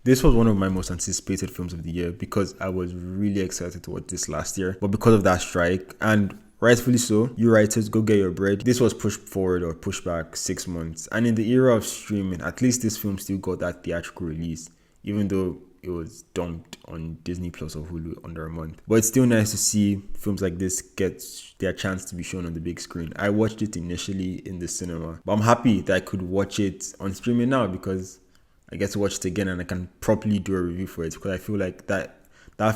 This was one of my most anticipated films of the year because I was really excited to watch this last year. But because of that strike, and rightfully so, you writers, go get your bread. This was pushed forward or pushed back 6 months. And in the era of streaming, at least this film still got that theatrical release, even though it was dumped on Disney Plus or Hulu under a month. But it's still nice to see films like this get their chance to be shown on the big screen. I watched it initially in the cinema, but I'm happy that I could watch it on streaming now because I get to watch it again and I can properly do a review for it, because I feel like that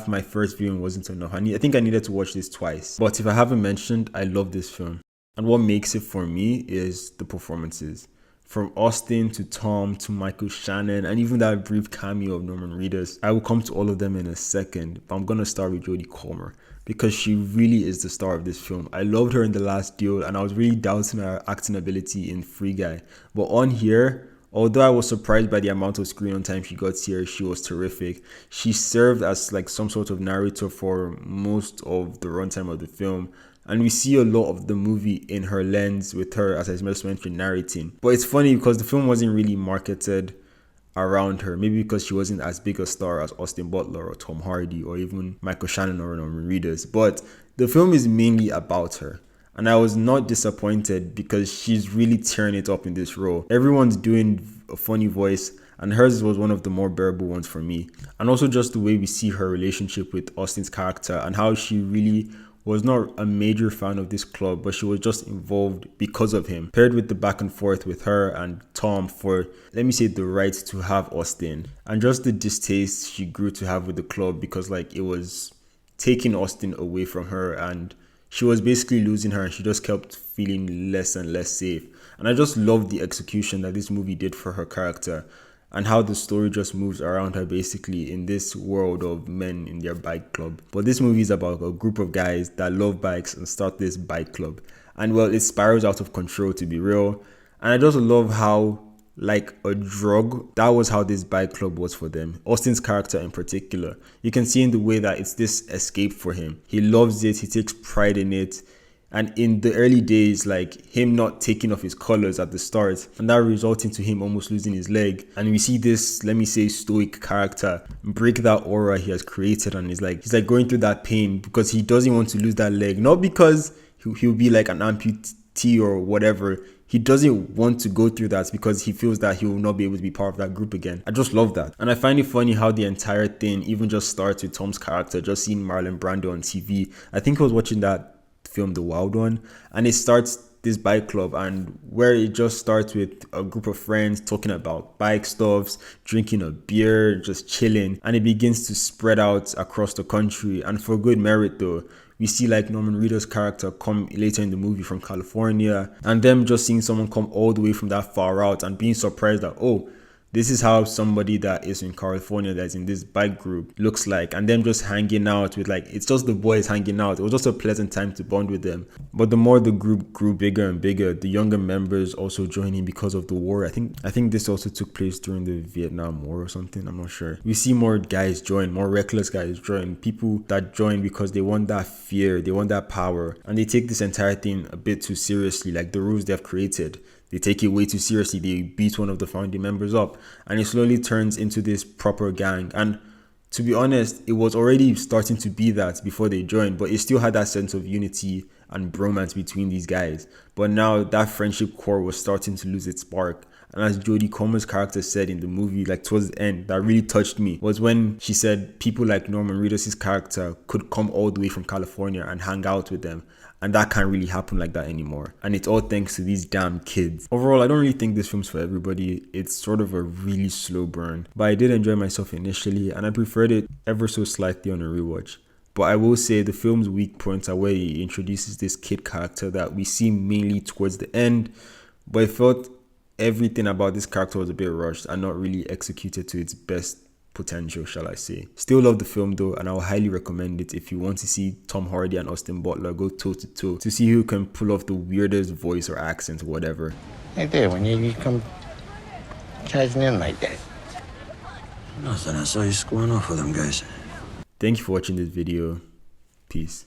my first viewing wasn't enough. I think I needed to watch this twice. But if I haven't mentioned, I love this film. And what makes it for me is the performances. From Austin to Tom to Michael Shannon and even that brief cameo of Norman Reedus. I will come to all of them in a second, but I'm going to start with Jodie Comer because she really is the star of this film. I loved her in The Last Duel and I was really doubting her acting ability in Free Guy. But on here, although I was surprised by the amount of screen on time she got here, she was terrific. She served as like some sort of narrator for most of the runtime of the film. And we see a lot of the movie in her lens with her, as I just mentioned, narrating. But it's funny because the film wasn't really marketed around her. Maybe because she wasn't as big a star as Austin Butler or Tom Hardy or even Michael Shannon or Norman Reedus. But the film is mainly about her. And I was not disappointed because she's really tearing it up in this role. Everyone's doing a funny voice and hers was one of the more bearable ones for me. And also just the way we see her relationship with Austin's character and how she really was not a major fan of this club, but she was just involved because of him, paired with the back and forth with her and Tom for, let me say, the right to have Austin, and just the distaste she grew to have with the club because like it was taking Austin away from her and she was basically losing her and she just kept feeling less and less safe. And I just loved the execution that this movie did for her character and how the story just moves around her basically in this world of men in their bike club. But this movie is about a group of guys that love bikes and start this bike club. And well, it spirals out of control, to be real. And I just love how, like a drug, that was how this bike club was for them. Austin's character in particular. You can see in the way that it's this escape for him. He loves it, he takes pride in it. And in the early days, like him not taking off his colors at the start, and that resulting to him almost losing his leg. And we see this, let me say, stoic character break that aura he has created, and he's like going through that pain because he doesn't want to lose that leg. Not because he'll be like an amputee or whatever. He doesn't want to go through that because he feels that he will not be able to be part of that group again. I just love that. And I find it funny how the entire thing even just starts with Tom's character, just seeing Marlon Brando on TV. I think I was watching that film, The Wild One, and it starts this bike club, and where it just starts with a group of friends talking about bike stuffs, drinking a beer, just chilling, and it begins to spread out across the country. And for good merit though, we see like Norman Reedus' character come later in the movie from California, and them just seeing someone come all the way from that far out and being surprised that, oh, this is how somebody that is in California that's in this bike group looks like. And them just hanging out with, like, it's just the boys hanging out. It was just a pleasant time to bond with them. But the more the group grew bigger and bigger, the younger members also joining because of the war. I think this also took place during the Vietnam War or something. I'm not sure. We see more guys join, more reckless guys join, people that join because they want that fear, they want that power. And they take this entire thing a bit too seriously, like the rules they've created. They take it way too seriously. They beat one of the founding members up and it slowly turns into this proper gang. And to be honest, it was already starting to be that before they joined, but it still had that sense of unity and bromance between these guys. But now that friendship core was starting to lose its spark. And as Jodie Comer's character said in the movie, like towards the end, that really touched me was when she said people like Norman Reedus' character could come all the way from California and hang out with them. And that can't really happen like that anymore. And it's all thanks to these damn kids. Overall, I don't really think this film's for everybody. It's sort of a really slow burn. But I did enjoy myself initially and I preferred it ever so slightly on a rewatch. But I will say the film's weak points are where he introduces this kid character that we see mainly towards the end. But I felt everything about this character was a bit rushed and not really executed to its best potential, shall I say. Still love the film though, and I will highly recommend it if you want to see Tom Hardy and Austin Butler go toe to toe to see who can pull off the weirdest voice or accent or whatever. Right there, when you come charging in like that. Nothing, I saw you squaring off with them guys. Thank you for watching this video. Peace.